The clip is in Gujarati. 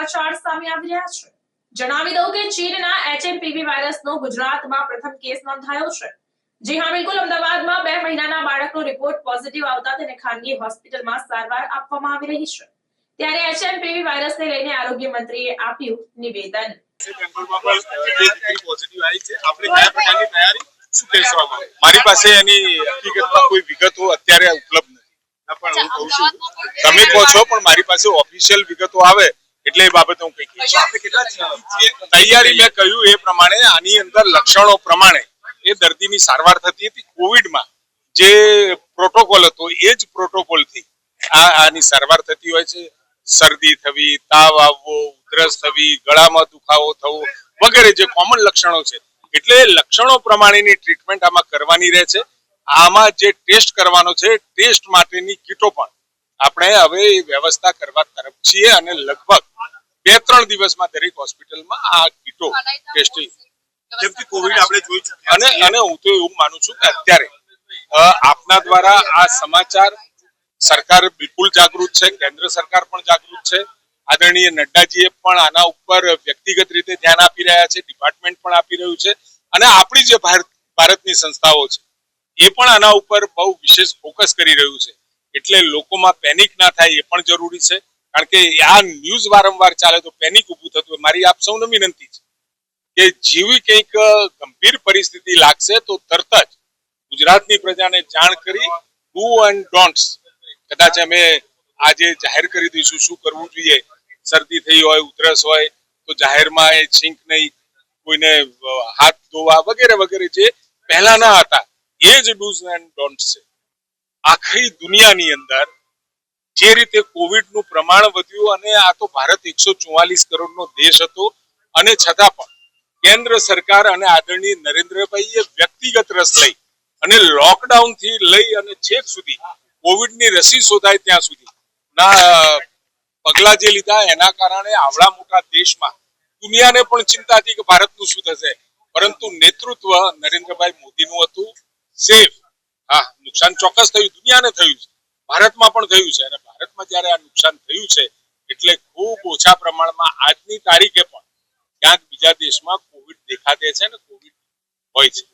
સમાચાર સામે આવી રહ્યા છે। જણાવી દઉં કે ચીનના એચએમપીવી વાયરસનો ગુજરાતમાં પ્રથમ કેસ નોંધાયો છે। જી હા, બિલકુલ। અમદાવાદમાં 2 મહિનાના બાળકનો રિપોર્ટ પોઝિટિવ આવતા તેને ખાનગી હોસ્પિટલમાં સારવાર આપવામાં આવી રહી છે। ત્યારે એચએમપીવી વાયરસને લઈને આરોગ્ય મંત્રીએ આપ્યું નિવેદન। મારી પાસે એની હકીકતમાં કોઈ વિગતો અત્યારે ઉપલબ્ધ નથી, પણ હું કહું છું તમે કહો છો, પણ મારી પાસે ઓફિશિયલ વિગતો આવે એટલે એ બાબતે હું કઈ કહીશ। તૈયારી મેં કહ્યું એ પ્રમાણે આની અંદર લક્ષણો પ્રમાણે એ દર્દીની સારવાર થતી હતી। કોવિડમાં જે પ્રોટોકોલ હતો એ જ પ્રોટોકોલથી આની સારવાર થતી હોય છે। શરદી થવી, તાવ આવવો, ઉધરસ થવી, ગળામાં દુખાવો થવો વગેરે જે કોમન લક્ષણો છે, એટલે લક્ષણો પ્રમાણેની ટ્રીટમેન્ટ આમાં કરવાની રહે છે। આમાં જે ટેસ્ટ કરવાનો છે, ટેસ્ટ માટેની કીટો પણ આપણે હવે વ્યવસ્થા કરવા તરફ છીએ અને લગભગ 2-3 દિવસમાં દરેક હોસ્પિટલમાં આ કીટો ટેસ્ટિંગ જેમથી કોવિડ આપણે જોઈ ચૂક્યા અને હું તો એવું માનું છું કે અત્યારે આપના દ્વારા આ સમાચાર સરકાર બિલકુલ જાગૃત છે, કેન્દ્ર સરકાર પણ જાગૃત છે। આદરણીય નડ્ડાજીએ પણ આના ઉપર વ્યક્તિગત રીતે ધ્યાન આપી રહ્યા છે, ડિપાર્ટમેન્ટ પણ આપી રહ્યું છે, અને આપણી જે ભારતની સંસ્થાઓ છે એ પણ આના ઉપર બહુ વિશેષ ફોકસ કરી રહ્યું છે। એટલે લોકોમાં પેનિક ના થાય એ પણ જરૂરી છે, કારણ કે આ ન્યૂઝ વારંવાર ચાલે તો પેનિક ઊભું થતું હોય। મારી આપ સૌને વિનંતી છે કે જેવી કંઈક ગંભીર પરિસ્થિતિ લાગશે તો તરત જ ગુજરાતની પ્રજાને જાણ કરી ડુ એન્ડ ડોન્ટ્સ કદાચ અમે આજે જાહેર કરી દઈશું શું કરવું જોઈએ। શરદી થઈ હોય, ઉધરસ હોય તો જાહેરમાં એ છીંક નહીં, કોઈને હાથ ધોવા વગેરે વગેરે જે પહેલાના હતા એ જ ડૂઝ એન્ડ ડોન્ટ્સ છે। આખી દુનિયાની અંદર જે રીતે કોવિડનું પ્રમાણ વધ્યું અને આ તો ભારત 144 કરોડનો દેશ હતો, અને છતાં પણ કેન્દ્ર સરકાર અને આદરણીય નરેન્દ્રભાઈએ વ્યક્તિગત રસ લઈ અને લોકડાઉન થી લઈ અને છેક સુધી કોવિડની રસી શોધાય ત્યાં સુધી ના પગલા જે લીધા, એના કારણે આવડા મોટા દેશમાં દુનિયાને પણ ચિંતા હતી કે ભારતનું શું થશે, પરંતુ નેતૃત્વ નરેન્દ્રભાઈ મોદીનું હતું। સેફ, હા, નુકસાન ચોક્કસ થયું, દુનિયાને થયું છે, ભારતમાં પણ થયું છે, અને ભારતમાં જયારે આ નુકસાન થયું છે એટલે ખૂબ ઓછા પ્રમાણમાં આજની તારીખે પણ ક્યાંક બીજા દેશમાં કોવિડ દેખાતે છે ને કોવિડ હોય છે।